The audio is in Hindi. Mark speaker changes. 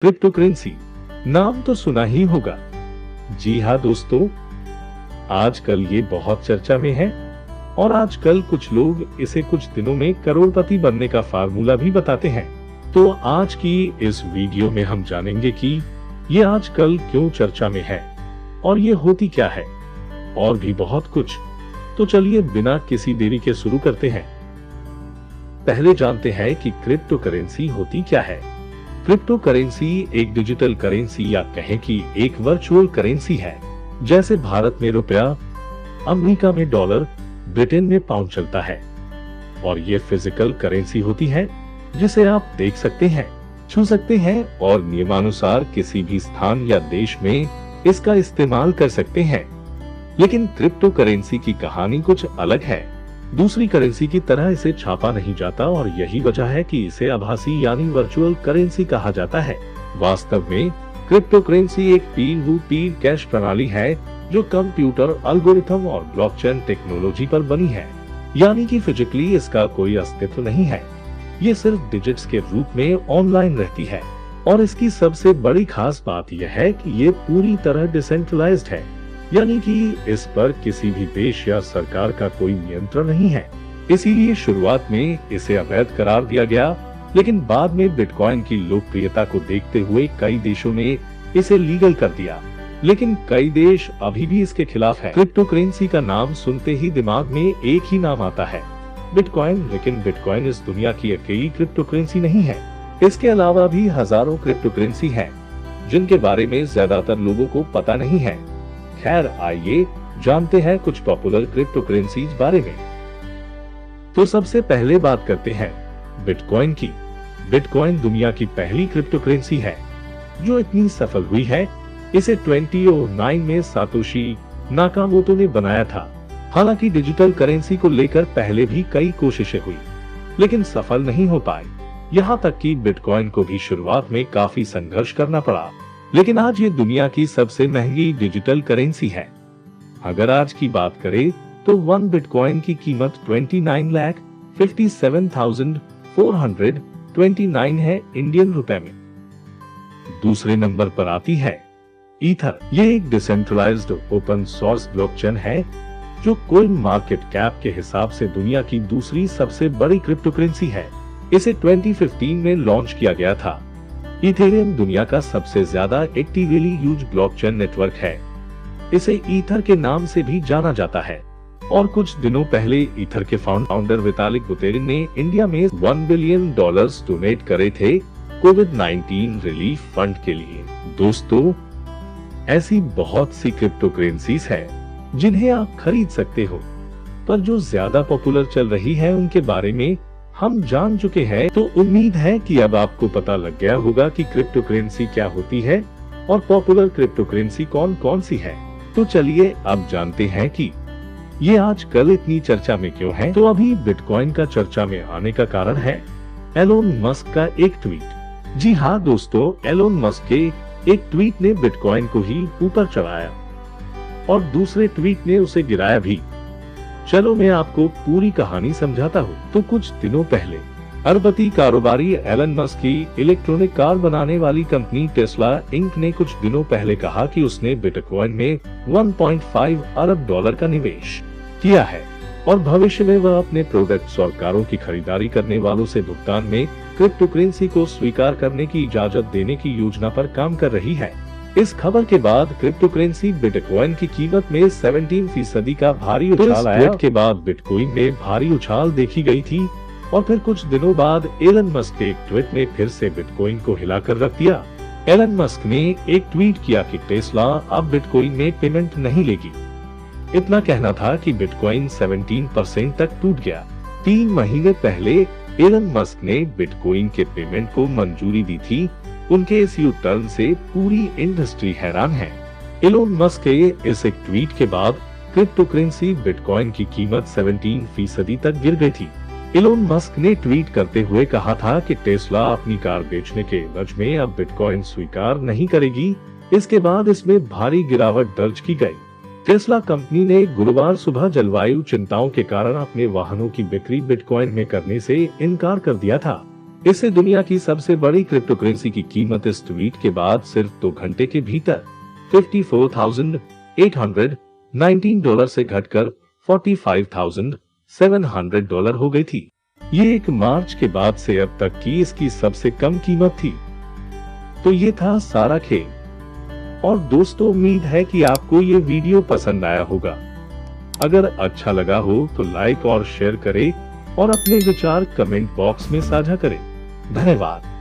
Speaker 1: क्रिप्टो करेंसी नाम तो सुना ही होगा। जी हाँ दोस्तों, आजकल ये बहुत चर्चा में है और आजकल कुछ लोग इसे कुछ दिनों में करोड़पति बनने का फार्मूला भी बताते हैं। तो आज की इस वीडियो में हम जानेंगे कि ये आजकल क्यों चर्चा में है और ये होती क्या है और भी बहुत कुछ। तो चलिए बिना किसी देरी के शुरू करते हैं। पहले जानते हैं कि क्रिप्टो करेंसी होती क्या है। क्रिप्टो करेंसी एक डिजिटल करेंसी या कहें कि एक वर्चुअल करेंसी है। जैसे भारत में रुपया, अमेरिका में डॉलर, ब्रिटेन में पाउंड चलता है। और ये फिजिकल करेंसी होती है जिसे आप देख सकते हैं, छू सकते हैं और नियमानुसार किसी भी स्थान या देश में इसका इस्तेमाल कर सकते हैं। लेकिन क्रिप्टो करेंसी की कहानी कुछ अलग है। दूसरी करेंसी की तरह इसे छापा नहीं जाता और यही वजह है कि इसे आभासी यानी वर्चुअल करेंसी कहा जाता है। वास्तव में क्रिप्टो करेंसी एक पीर टू पीर कैश प्रणाली है जो कंप्यूटर एल्गोरिथम और ब्लॉकचेन टेक्नोलॉजी पर बनी है, यानी कि फिजिकली इसका कोई अस्तित्व नहीं है। ये सिर्फ डिजिट्स के रूप में ऑनलाइन रहती है और इसकी सबसे बड़ी खास बात यह है कि ये पूरी तरह डिसेंट्रलाइज्ड है, यानी कि इस पर किसी भी देश या सरकार का कोई नियंत्रण नहीं है। इसीलिए शुरुआत में इसे अवैध करार दिया गया, लेकिन बाद में बिटकॉइन की लोकप्रियता को देखते हुए कई देशों ने इसे लीगल कर दिया। लेकिन कई देश अभी भी इसके खिलाफ है। क्रिप्टो करेंसी का नाम सुनते ही दिमाग में एक ही नाम आता है, बिटकॉइन। लेकिन बिटकॉइन इस दुनिया की अकेली क्रिप्टो करेंसी नहीं है। इसके अलावा भी हजारों क्रिप्टो करेंसी है जिनके बारे में ज्यादातर लोगों को पता नहीं है। खैर, आइए जानते हैं कुछ पॉपुलर क्रिप्टो करेंसीज बारे में। तो सबसे पहले बात करते हैं बिटकॉइन की। बिटकॉइन दुनिया की पहली क्रिप्टो करेंसी है जो इतनी सफल हुई है। इसे 2009 में सातोशी नाकामोटो ने बनाया था। हालांकि डिजिटल करेंसी को लेकर पहले भी कई कोशिशें हुई, लेकिन सफल नहीं हो पाई। यहाँ तक कि बिटकॉइन को भी शुरुआत में काफी संघर्ष करना पड़ा, लेकिन आज ये दुनिया की सबसे महंगी डिजिटल करेंसी है। अगर आज की बात करें तो 1 बिटकॉइन की कीमत 29,57,429 है इंडियन रुपए में। दूसरे नंबर पर आती है ईथर। ये एक डिसेंट्रलाइज्ड ओपन सोर्स ब्लॉकचेन है जो कोइन मार्केट कैप के हिसाब से दुनिया की दूसरी सबसे बड़ी क्रिप्टो करेंसी है। इसे 2015 में लॉन्च किया गया था। इथेरियम दुनिया का सबसे ज्यादा एक्टिवली यूज्ड ब्लॉकचेन नेटवर्क है। इसे ईथर के नाम से भी जाना जाता है। और कुछ दिनों पहले ईथर के फाउंडर वितालिक बुतेरिन ने इंडिया में $1 बिलियन डोनेट करे थे कोविड-19 रिलीफ फंड के लिए। दोस्तों, ऐसी बहुत सी क्रिप्टो करेंसीज है जिन्हें आप खरीद सकते हो, पर जो ज्यादा पॉपुलर चल रही है उनके बारे में हम जान चुके हैं। तो उम्मीद है कि अब आपको पता लग गया होगा कि क्रिप्टो करेंसी क्या होती है और पॉपुलर क्रिप्टो करेंसी कौन कौन सी है। तो चलिए अब जानते हैं कि ये आजकल इतनी चर्चा में क्यों है। तो अभी बिटकॉइन का चर्चा में आने का कारण है एलोन मस्क का एक ट्वीट। जी हाँ दोस्तों, एलोन मस्क के एक ट्वीट ने बिटकॉइन को ही ऊपर चढ़ाया और दूसरे ट्वीट ने उसे गिराया भी। चलो मैं आपको पूरी कहानी समझाता हूँ। तो कुछ दिनों पहले अरबपति कारोबारी एलन मस्क की इलेक्ट्रॉनिक कार बनाने वाली कंपनी टेस्ला इंक ने कुछ दिनों पहले कहा कि उसने बिटकॉइन में 1.5 अरब डॉलर का निवेश किया है और भविष्य में वह अपने प्रोडक्ट्स और कारों की खरीदारी करने वालों से भुगतान में क्रिप्टो करेंसी को स्वीकार करने की इजाजत देने की योजना पर काम कर रही है। इस खबर के बाद क्रिप्टो करेंसी बिटकॉइन की कीमत में 17% का भारी उछाल आया। के बाद बिटकॉइन में भारी उछाल देखी गई थी और फिर कुछ दिनों बाद एलन मस्क के एक ट्वीट ने फिर से बिटकॉइन को हिलाकर रख दिया। एलन मस्क ने एक ट्वीट किया कि टेस्ला अब बिटकॉइन में पेमेंट नहीं लेगी। इतना कहना था कि बिटकॉइन 17% तक टूट गया। 3 महीने पहले एलन मस्क ने बिटकॉइन के पेमेंट को मंजूरी दी थी। उनके इस यू टर्न से पूरी इंडस्ट्री हैरान है। एलोन मस्क के इस एक ट्वीट के बाद क्रिप्टो करेंसी बिटकॉइन की कीमत 17% तक गिर गई थी। एलोन मस्क ने ट्वीट करते हुए कहा था कि टेस्ला अपनी कार बेचने के एवज में अब बिटकॉइन स्वीकार नहीं करेगी। इसके बाद इसमें भारी गिरावट दर्ज की गई। टेस्ला कंपनी ने गुरुवार सुबह जलवायु चिंताओं के कारण अपने वाहनों की बिक्री बिटकॉइन में करने से इनकार कर दिया था। इसे दुनिया की सबसे बड़ी क्रिप्टो करेंसी की कीमत इस ट्वीट के बाद सिर्फ 2 घंटे के भीतर $54,819 से घटकर $45,700 हो गई थी। ये 1 मार्च के बाद से अब तक की इसकी सबसे कम कीमत थी। तो ये था सारा खेल। और दोस्तों, उम्मीद है कि आपको ये वीडियो पसंद आया होगा। अगर अच्छा लगा हो तो लाइक और शेयर करें और अपने विचार कमेंट बॉक्स में साझा करें। धन्यवाद।